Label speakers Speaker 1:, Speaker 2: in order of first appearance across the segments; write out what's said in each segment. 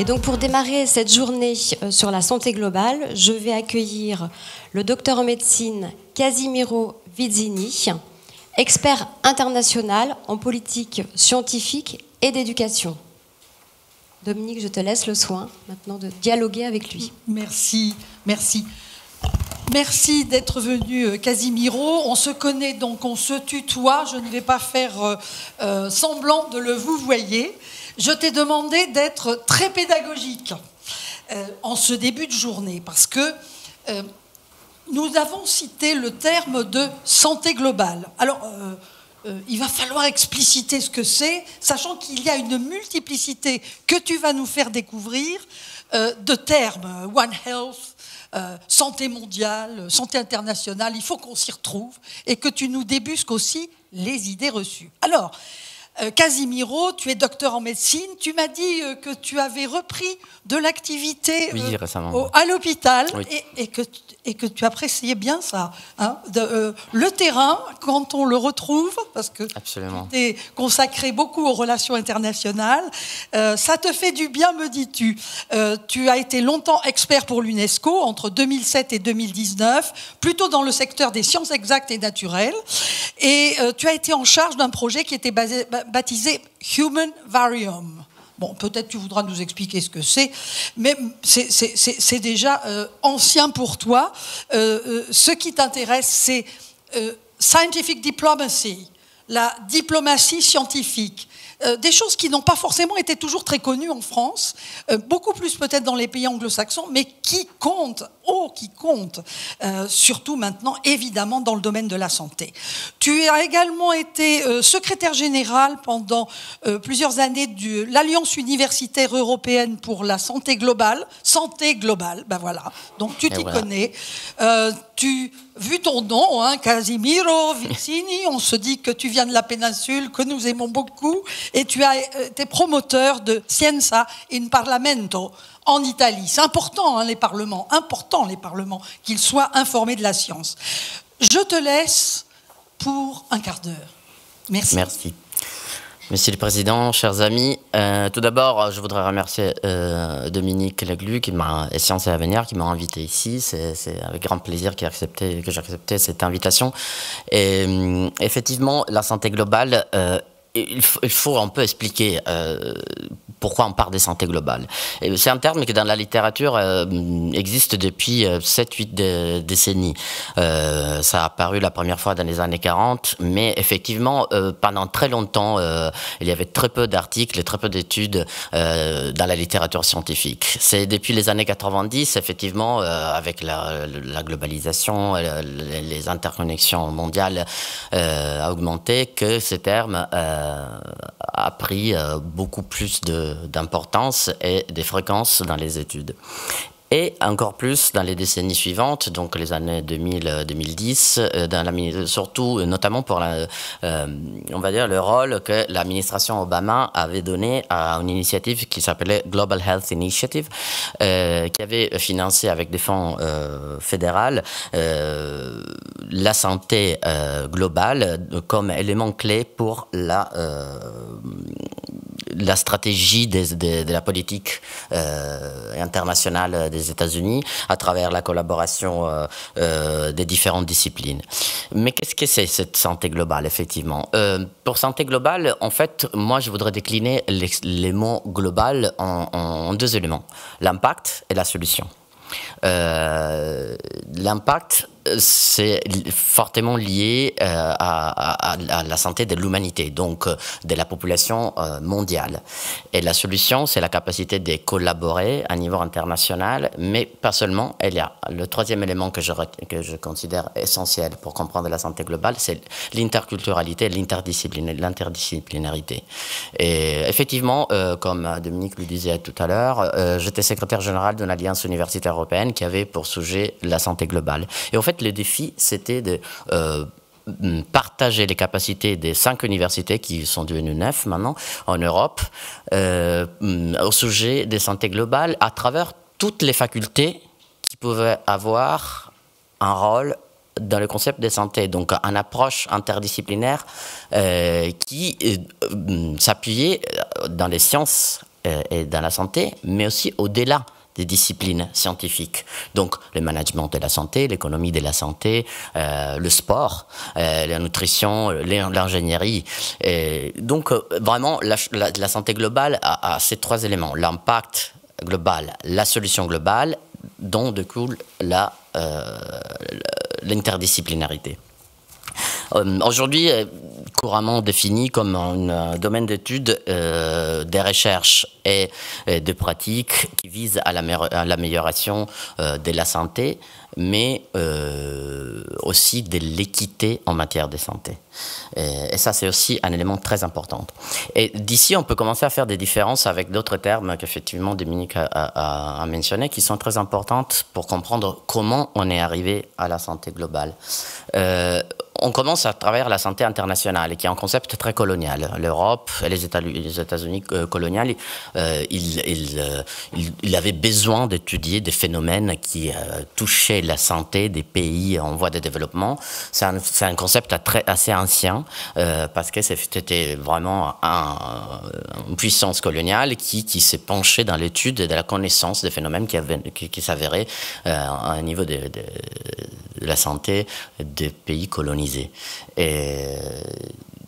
Speaker 1: Et donc pour démarrer cette journée sur la santé globale, je vais accueillir le docteur en médecine Casimiro Vizzini, expert international en politique scientifique et d'éducation. Dominique, je te laisse le soin maintenant de dialoguer avec lui.
Speaker 2: Merci, merci. Merci d'être venu, Casimiro. On se connaît, donc on se tutoie. Je ne vais pas faire semblant de le vouvoyer. Je t'ai demandé d'être très pédagogique en ce début de journée, parce que nous avons cité le terme de santé globale. Alors, il va falloir expliciter ce que c'est, sachant qu'il y a une multiplicité que tu vas nous faire découvrir de termes. One Health, santé mondiale, santé internationale, il faut qu'on s'y retrouve et que tu nous débusques aussi les idées reçues. Alors, Casimiro, tu es docteur en médecine. Tu m'as dit que tu avais repris de l'activité à l'hôpital, oui. et que tu appréciais bien ça. Hein, le terrain, quand on le retrouve, parce que tu es consacré beaucoup aux relations internationales, ça te fait du bien, me dis-tu. Tu as été longtemps expert pour l'UNESCO, entre 2007 et 2019, plutôt dans le secteur des sciences exactes et naturelles. Et tu as été en charge d'un projet qui était baptisé Human Variome. Bon, peut-être tu voudras nous expliquer ce que c'est, mais c'est déjà ancien pour toi. Ce qui t'intéresse, c'est scientific diplomacy, la diplomatie scientifique. Des choses qui n'ont pas forcément été toujours très connues en France, beaucoup plus peut-être dans les pays anglo-saxons, mais qui comptent, surtout maintenant, évidemment, dans le domaine de la santé. Tu as également été secrétaire général pendant plusieurs années de l'Alliance universitaire européenne pour la santé globale. Santé globale, ben voilà, donc tu t'y connais. Vu ton nom, hein, Casimiro Vizzini, on se dit que tu viens de la péninsule, que nous aimons beaucoup, et tu as été promoteur de Scienza in Parlamento en Italie. C'est important, hein, les parlements, qu'ils soient informés de la science. Je te laisse pour un quart d'heure. Merci.
Speaker 3: Merci. Monsieur le Président, chers amis, tout d'abord, je voudrais remercier Dominique Leglu et Sciences et Avenir qui m'ont invité ici. C'est avec grand plaisir que j'ai accepté cette invitation. Et effectivement, la santé globale, il faut un peu expliquer pourquoi on parle de santé globale. C'est un terme qui, dans la littérature, existe depuis 7-8 décennies. Ça a apparu la première fois dans les années 40, mais effectivement, pendant très longtemps, il y avait très peu d'articles et très peu d'études dans la littérature scientifique. C'est depuis les années 90, effectivement, avec la globalisation, les interconnexions mondiales a augmenté, que ce terme a pris beaucoup plus d'importance et de fréquence dans les études. Et encore plus dans les décennies suivantes, donc les années 2000-2010, surtout, notamment pour on va dire, le rôle que l'administration Obama avait donné à une initiative qui s'appelait Global Health Initiative, qui avait financé avec des fonds fédéraux la santé globale comme élément clé pour la stratégie de la politique internationale des États-Unis à travers la collaboration des différentes disciplines. Mais qu'est-ce que c'est cette santé globale, effectivement? Pour santé globale, en fait, moi, je voudrais décliner les mots global en deux éléments, l'impact et la solution. L'impact, c'est fortement lié à la santé de l'humanité, donc de la population mondiale. Et la solution, c'est la capacité de collaborer à niveau international, mais pas seulement. Il y a le troisième élément que je considère essentiel pour comprendre la santé globale, c'est l'interculturalité, l'interdisciplinarité. Et effectivement, comme Dominique le disait tout à l'heure, j'étais secrétaire général d'une alliance universitaire européenne qui avait pour sujet la santé globale. Et en fait, le défi, c'était de partager les capacités des 5 universités, qui sont devenues 9 maintenant, en Europe, au sujet de santé globale, à travers toutes les facultés qui pouvaient avoir un rôle dans le concept de santé, donc une approche interdisciplinaire qui s'appuyait dans les sciences et dans la santé, mais aussi au-delà des disciplines scientifiques. Donc, le management de la santé, l'économie de la santé, le sport, la nutrition, l'ingénierie. Donc, vraiment, la santé globale a ces trois éléments. L'impact global, la solution globale, dont découle l'interdisciplinarité. Aujourd'hui, couramment défini comme un domaine d'études des recherches et de pratiques qui visent à l'amélioration de la santé, mais aussi de l'équité en matière de santé. Et ça, c'est aussi un élément très important. Et d'ici, on peut commencer à faire des différences avec d'autres termes qu'effectivement Dominique a mentionnés, qui sont très importantes pour comprendre comment on est arrivé à la santé globale. On commence à travers la santé internationale, qui est un concept très colonial. L'Europe et les États-Unis coloniales, ils avaient besoin d'étudier des phénomènes qui touchaient la santé des pays en voie de développement. C'est un concept assez ancien, parce que c'était vraiment une puissance coloniale qui s'est penchée dans l'étude de la connaissance des phénomènes qui s'avéraient à un niveau de la santé des pays colonisés. Et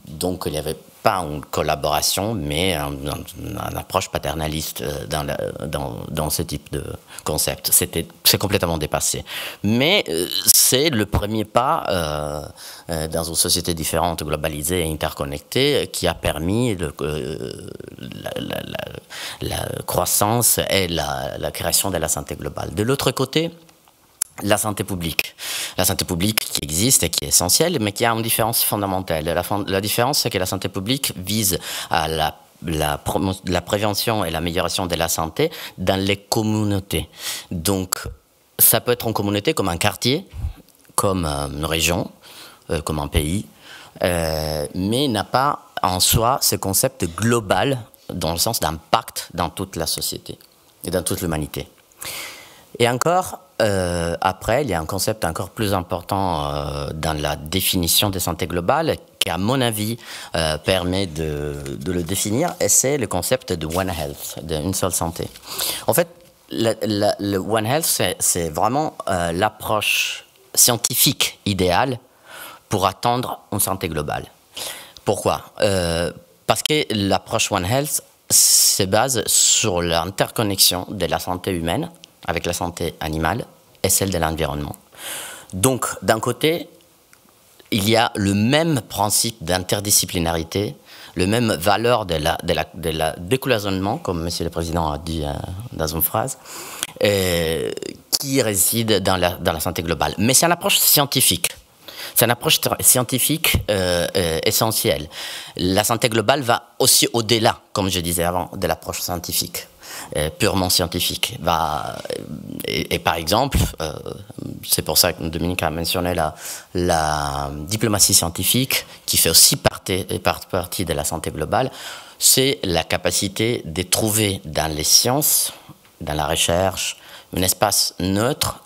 Speaker 3: donc, il n'y avait pas une collaboration, mais une approche paternaliste dans ce type de concept. C'est complètement dépassé. Mais c'est le premier pas dans une société différente, globalisée et interconnectée, qui a permis la croissance et la création de la santé globale. De l'autre côté, la santé publique. La santé publique qui existe et qui est essentielle, mais qui a une différence fondamentale. La différence, c'est que la santé publique vise à la prévention et l'amélioration de la santé dans les communautés. Donc, ça peut être une communauté comme un quartier, comme une région, comme un pays, mais n'a pas en soi ce concept global dans le sens d'impact dans toute la société et dans toute l'humanité. Et encore, après, il y a un concept encore plus important dans la définition de santé globale qui, à mon avis, permet de le définir, et c'est le concept de One Health, d'une seule santé. En fait, le One Health, c'est vraiment l'approche scientifique idéale pour atteindre une santé globale. Pourquoi ? Parce que l'approche One Health se base sur l'interconnexion de la santé humaine avec la santé animale et celle de l'environnement. Donc, d'un côté, il y a le même principe d'interdisciplinarité, le même valeur de la décloisonnement, comme M. le Président a dit dans une phrase, qui réside dans la santé globale. Mais c'est une approche scientifique. C'est une approche scientifique essentielle. La santé globale va aussi au-delà, comme je disais avant, de l'approche scientifique. Purement scientifique. Et par exemple, c'est pour ça que Dominique a mentionné la diplomatie scientifique, qui fait aussi partie de la santé globale, c'est la capacité de trouver dans les sciences, dans la recherche, un espace neutre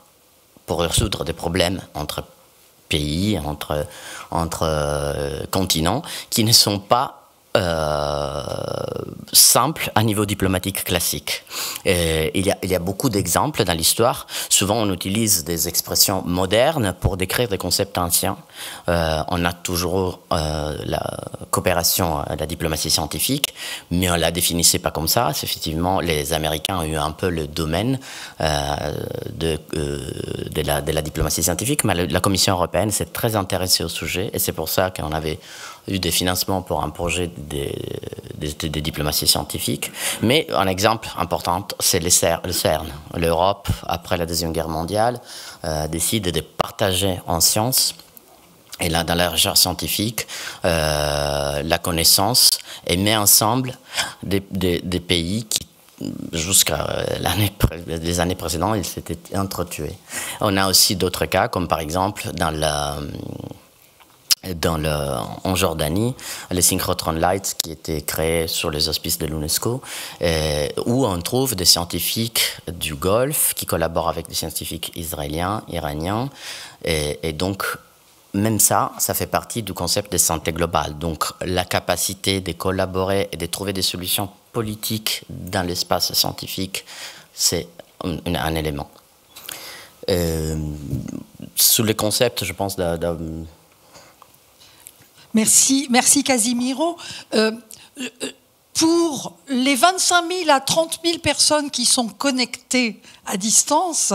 Speaker 3: pour résoudre des problèmes entre pays, entre continents, qui ne sont pas simple à niveau diplomatique classique. Il y a beaucoup d'exemples dans l'histoire. Souvent, on utilise des expressions modernes pour décrire des concepts anciens. On a toujours la coopération, la diplomatie scientifique, mais on ne la définissait pas comme ça. C'est effectivement, les Américains ont eu un peu le domaine de la diplomatie scientifique, mais la Commission européenne s'est très intéressée au sujet, et c'est pour ça qu'on avait eu des financements pour un projet de diplomatie scientifique. Mais un exemple important, c'est le CERN. L'Europe, après la Deuxième Guerre mondiale, décide de partager en sciences, et là, dans la recherche scientifique, la connaissance, et met ensemble des pays qui, jusqu'à les années précédentes, ils s'étaient entretués. On a aussi d'autres cas, comme par exemple en Jordanie, les Synchrotron Lights qui étaient créés sur les auspices de l'UNESCO, où on trouve des scientifiques du Golfe qui collaborent avec des scientifiques israéliens, iraniens, et donc même ça fait partie du concept de santé globale. Donc la capacité de collaborer et de trouver des solutions politiques dans l'espace scientifique, c'est un élément. Sous les concepts, je pense,
Speaker 2: Merci Casimiro. Pour les 25 000 à 30 000 personnes qui sont connectées à distance,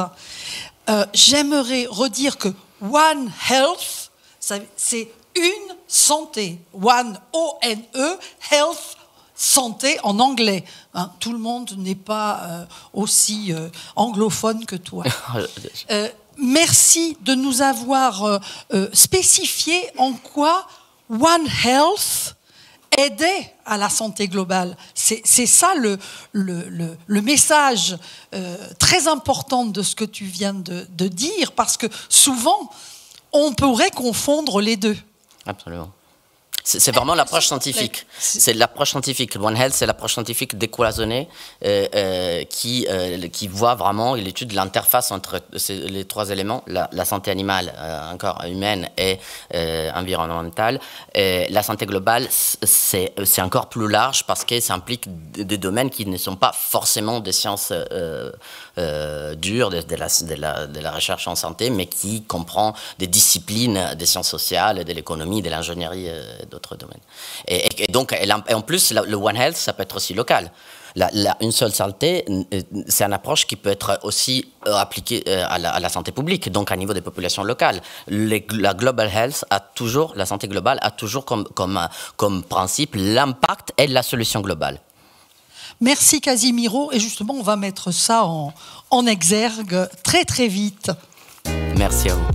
Speaker 2: j'aimerais redire que One Health, c'est une santé. One, O-N-E, Health, santé en anglais. Hein, tout le monde n'est pas aussi anglophone que toi. Merci de nous avoir spécifié en quoi One Health aidait à la santé globale. C'est ça le message très important de ce que tu viens de dire, parce que souvent, on pourrait confondre les deux.
Speaker 3: Absolument. C'est vraiment l'approche scientifique. C'est l'approche scientifique. One Health, c'est l'approche scientifique décloisonnée qui voit vraiment l'étude de l'interface entre les trois éléments, la santé animale, encore humaine et environnementale. Et la santé globale, c'est encore plus large parce que ça implique des domaines qui ne sont pas forcément des sciences dures, de la recherche en santé, mais qui comprend des disciplines des sciences sociales, de l'économie, de l'ingénierie, d'autres domaines. Et donc, en plus, le One Health, ça peut être aussi local. Une seule santé, c'est une approche qui peut être aussi appliquée à la santé publique, donc à niveau des populations locales. La Global Health la santé globale a toujours comme principe l'impact et la solution globale.
Speaker 2: Merci Casimiro, et justement, on va mettre ça en exergue très très vite.
Speaker 3: Merci à vous.